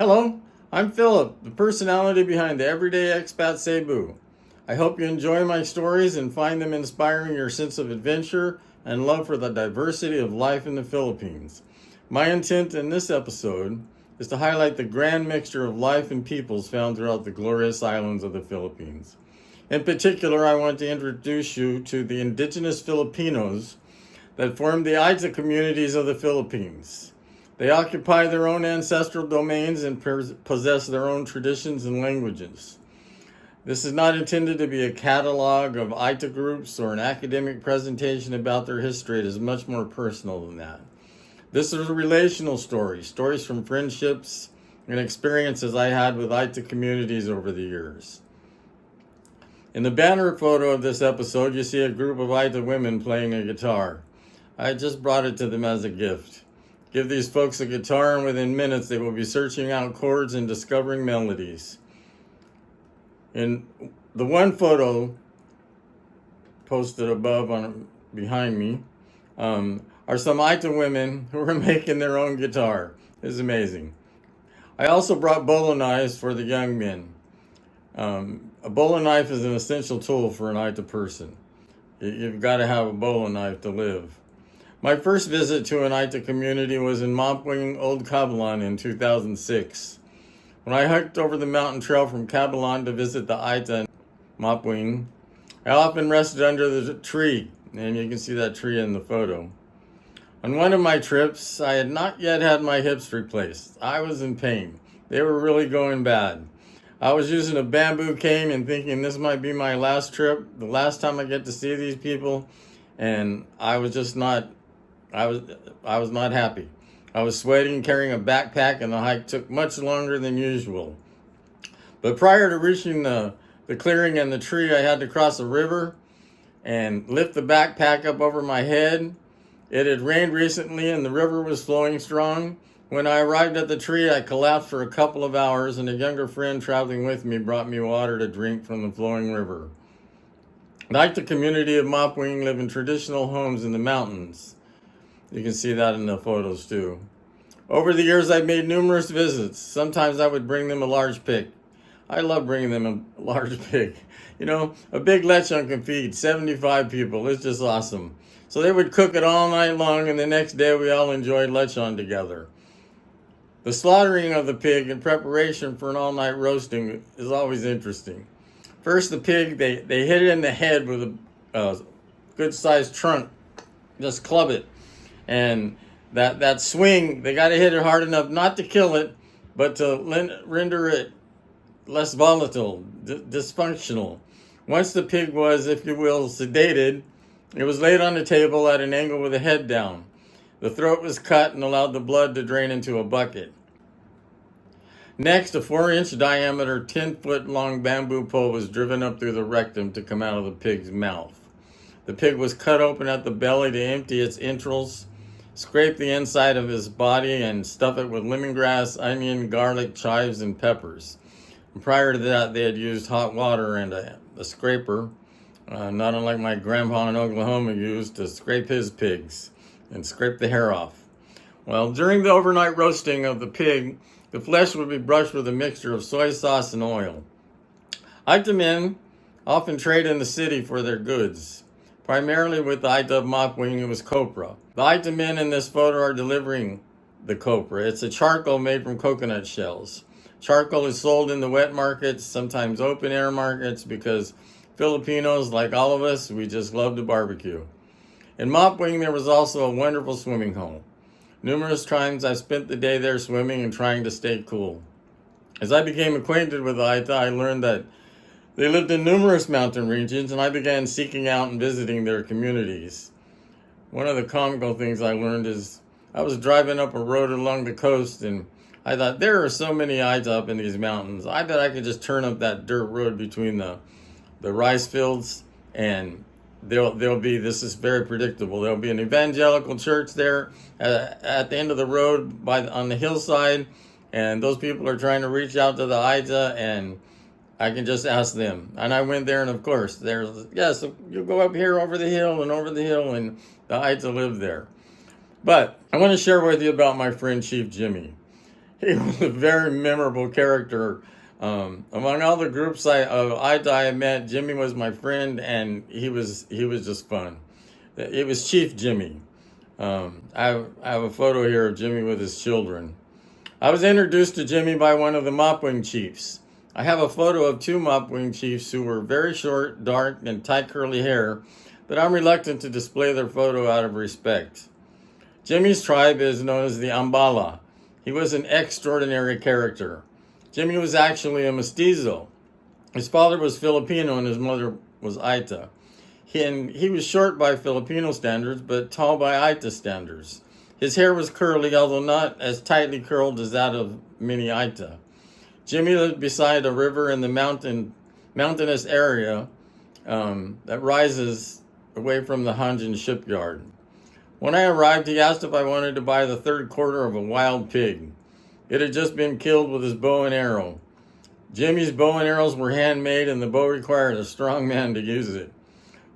Hello, I'm Philip, the personality behind the Everyday Expat Cebu. I hope you enjoy my stories and find them inspiring your sense of adventure and love for the diversity of life in the Philippines. My intent in this episode is to highlight the grand mixture of life and peoples found throughout the glorious islands of the Philippines. In particular, I want to introduce you to the indigenous Filipinos that form the Aeta communities of the Philippines. They occupy their own ancestral domains and possess their own traditions and languages. This is not intended to be a catalog of Aeta groups or an academic presentation about their history. It is much more personal than that. This is a relational story, stories from friendships and experiences I had with Aeta communities over the years. In the banner photo of this episode, you see a group of Aeta women playing a guitar. I just brought it to them as a gift. Give these folks a guitar, and within minutes they will be searching out chords and discovering melodies. In the one photo posted above behind me are some Aeta women who are making their own guitar. It's amazing. I also brought bolo knives for the young men. A bolo knife is an essential tool for an Aeta person. You've got to have a bolo knife to live. My first visit to an Aeta community was in Mapwing, Old Cabalan in 2006. When I hiked over the mountain trail from Cabalan to visit the Aeta in Mapwing, I often rested under the tree, and you can see that tree in the photo. On one of my trips, I had not yet had my hips replaced. I was in pain. They were really going bad. I was using a bamboo cane and thinking this might be my last trip, the last time I get to see these people, and I was not happy. I was sweating, carrying a backpack, and the hike took much longer than usual. But prior to reaching the clearing and the tree, I had to cross a river and lift the backpack up over my head. It had rained recently and the river was flowing strong. When I arrived at the tree, I collapsed for a couple of hours, and a younger friend traveling with me brought me water to drink from the flowing river. Like the community of Mapwing, live in traditional homes in the mountains. You can see that in the photos too. Over the years, I've made numerous visits. Sometimes I would bring them a large pig. I love bringing them a large pig. You know, a big lechon can feed 75 people. It's just awesome. So they would cook it all night long, and the next day we all enjoyed lechon together. The slaughtering of the pig in preparation for an all-night roasting is always interesting. First, the pig, they hit it in the head with a good-sized trunk. Just club it. And that swing, they got to hit it hard enough not to kill it, but to render it less volatile, dysfunctional. Once the pig was, if you will, sedated, it was laid on the table at an angle with the head down. The throat was cut and allowed the blood to drain into a bucket. Next, a 4-inch diameter, 10-foot long bamboo pole was driven up through the rectum to come out of the pig's mouth. The pig was cut open at the belly to empty its entrails, scrape the inside of his body, and stuff it with lemongrass, onion, garlic, chives, and peppers. And prior to that, they had used hot water and a scraper, not unlike my grandpa in Oklahoma used to scrape his pigs and scrape the hair off. Well, during the overnight roasting of the pig, the flesh would be brushed with a mixture of soy sauce and oil. Aeta men often trade in the city for their goods. Primarily with the Aeta of Mapwing, it was copra. The Aeta men in this photo are delivering the copra. It's a charcoal made from coconut shells. Charcoal is sold in the wet markets, sometimes open air markets, because Filipinos, like all of us, we just love to barbecue. In Mapwing, there was also a wonderful swimming hole. Numerous times I spent the day there swimming and trying to stay cool. As I became acquainted with Aeta, I learned that they lived in numerous mountain regions, and I began seeking out and visiting their communities. One of the comical things I learned is I was driving up a road along the coast, and I thought, there are so many Aeta up in these mountains. I bet I could just turn up that dirt road between the rice fields, and there'll be, this is very predictable, there'll be an evangelical church there at the end of the road on the hillside, and those people are trying to reach out to the Aeta, and I can just ask them. And I went there, and of course, yes, you go up here over the hill, and the Aeta live there. But I want to share with you about my friend Chief Jimmy. He was a very memorable character. Among all the groups of Aeta I met, Jimmy was my friend, and he was just fun. It was Chief Jimmy. I have a photo here of Jimmy with his children. I was introduced to Jimmy by one of the Mopwing chiefs. I have a photo of two Mopwing chiefs who were very short, dark, and tight curly hair, but I'm reluctant to display their photo out of respect. Jimmy's tribe is known as the Ambala. He was an extraordinary character. Jimmy was actually a mestizo. His father was Filipino and his mother was Aeta. He was short by Filipino standards, but tall by Aeta standards. His hair was curly, although not as tightly curled as that of many Aeta. Jimmy lived beside a river in the mountainous area that rises away from the Hanjin shipyard. When I arrived, he asked if I wanted to buy the third quarter of a wild pig. It had just been killed with his bow and arrow. Jimmy's bow and arrows were handmade, and the bow required a strong man to use it.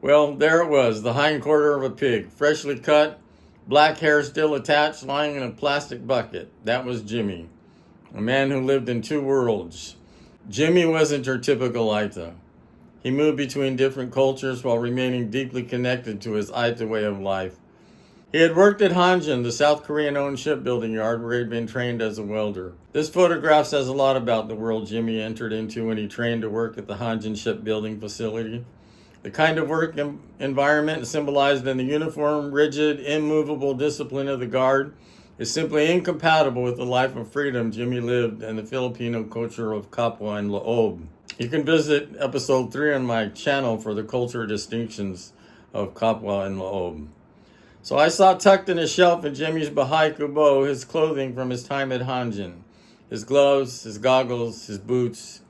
Well, there it was, the hind quarter of a pig, freshly cut, black hair still attached, lying in a plastic bucket. That was Jimmy, a man who lived in two worlds. Jimmy wasn't your typical Aeta. He moved between different cultures while remaining deeply connected to his Aeta way of life. He had worked at Hanjin, the South Korean-owned shipbuilding yard where he had been trained as a welder. This photograph says a lot about the world Jimmy entered into when he trained to work at the Hanjin shipbuilding facility. The kind of work environment symbolized in the uniform, rigid, immovable discipline of the guard is simply incompatible with the life of freedom Jimmy lived and the Filipino culture of kapwa and loob. You can visit episode 3 on my channel for the culture distinctions of kapwa and loob. So I saw tucked in a shelf in Jimmy's Baha'i Kubo his clothing from his time at Hanjin. His gloves, his goggles, his boots.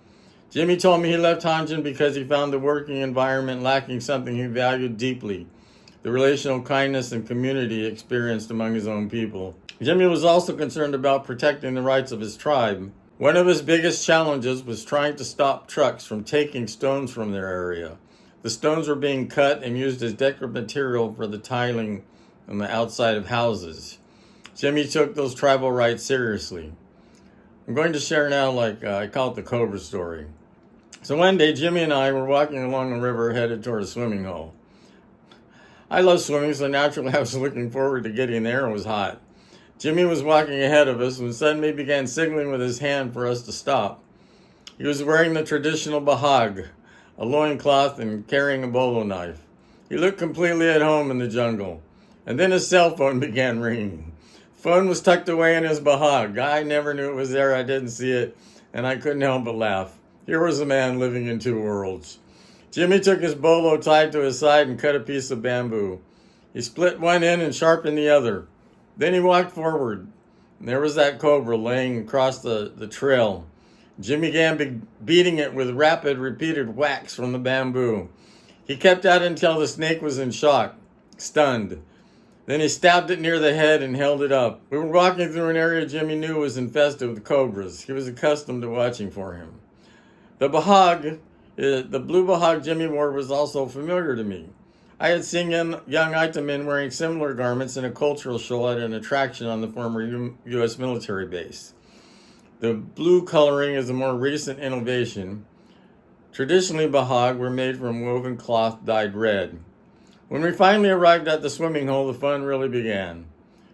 Jimmy told me he left Hanjin because he found the working environment lacking something he valued deeply, the relational kindness and community experienced among his own people. Jimmy was also concerned about protecting the rights of his tribe. One of his biggest challenges was trying to stop trucks from taking stones from their area. The stones were being cut and used as decorative material for the tiling on the outside of houses. Jimmy took those tribal rights seriously. I'm going to share now, I call it the Cobra story. So one day, Jimmy and I were walking along the river headed toward a swimming hole. I love swimming, so naturally I was looking forward to getting there. It was hot. Jimmy was walking ahead of us when suddenly he began signaling with his hand for us to stop. He was wearing the traditional bahag, a loincloth, and carrying a bolo knife. He looked completely at home in the jungle. And then his cell phone began ringing. Phone was tucked away in his bahag. I never knew it was there. I didn't see it, and I couldn't help but laugh. Here was a man living in two worlds. Jimmy took his bolo tied to his side and cut a piece of bamboo. He split one end and sharpened the other. Then he walked forward. And there was that cobra laying across the trail. Jimmy began beating it with rapid, repeated whacks from the bamboo. He kept at it until the snake was in shock, stunned. Then he stabbed it near the head and held it up. We were walking through an area Jimmy knew was infested with cobras. He was accustomed to watching for him. The bahag, the blue bahag Jimmy wore, was also familiar to me. I had seen young Aeta men wearing similar garments in a cultural show at an attraction on the former U.S. military base. The blue coloring is a more recent innovation. Traditionally, bahag were made from woven cloth dyed red. When we finally arrived at the swimming hole, the fun really began.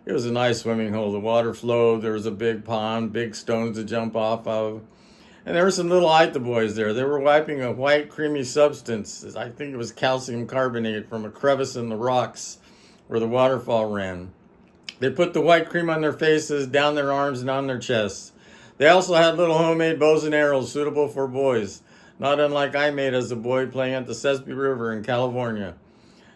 It was a nice swimming hole. The water flowed. There was a big pond, big stones to jump off of. And there were some little Aeta boys there. They were wiping a white, creamy substance. I think it was calcium carbonate from a crevice in the rocks where the waterfall ran. They put the white cream on their faces, down their arms, and on their chests. They also had little homemade bows and arrows suitable for boys, not unlike I made as a boy playing at the Sespe River in California.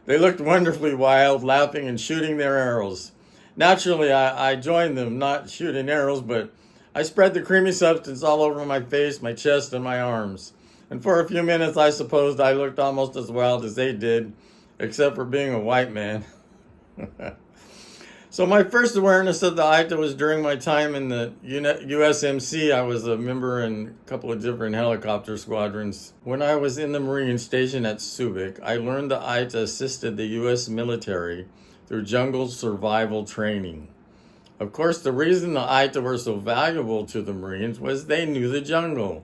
They looked wonderfully wild, laughing and shooting their arrows. Naturally, I joined them, not shooting arrows, but I spread the creamy substance all over my face, my chest, and my arms. And for a few minutes, I supposed I looked almost as wild as they did, except for being a white man. So my first awareness of the Aeta was during my time in the USMC. I was a member in a couple of different helicopter squadrons. When I was in the Marine station at Subic, I learned the Aeta assisted the U.S. military through jungle survival training. Of course, the reason the Aeta were so valuable to the Marines was they knew the jungle.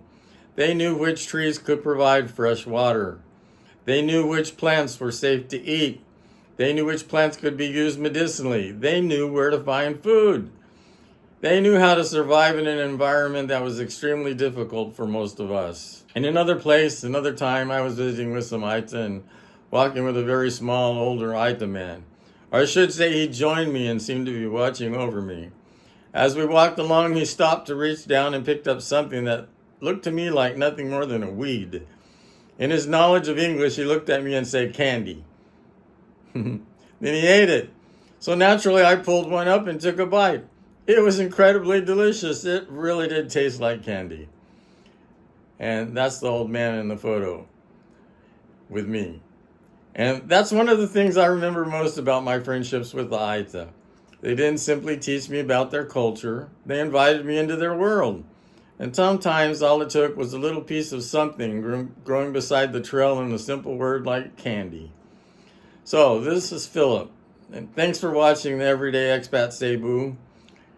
They knew which trees could provide fresh water. They knew which plants were safe to eat. They knew which plants could be used medicinally. They knew where to find food. They knew how to survive in an environment that was extremely difficult for most of us. In another place, another time, I was visiting with some Aeta and walking with a very small, older Aeta man. Or I should say he joined me and seemed to be watching over me. As we walked along, he stopped to reach down and picked up something that looked to me like nothing more than a weed. In his knowledge of English, he looked at me and said, "Candy." Then he ate it. So naturally, I pulled one up and took a bite. It was incredibly delicious. It really did taste like candy. And that's the old man in the photo with me. And that's one of the things I remember most about my friendships with the Aeta. They didn't simply teach me about their culture. They invited me into their world. And sometimes all it took was a little piece of something growing beside the trail and a simple word like candy. So this is Philip. And thanks for watching the Everyday Expat Cebu.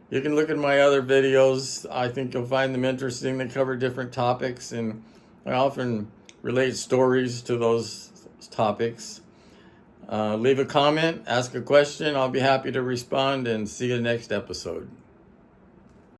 You can look at my other videos. I think you'll find them interesting. They cover different topics, and I often relate stories to those topics. Leave a comment, ask a question. I'll be happy to respond, and see you next episode.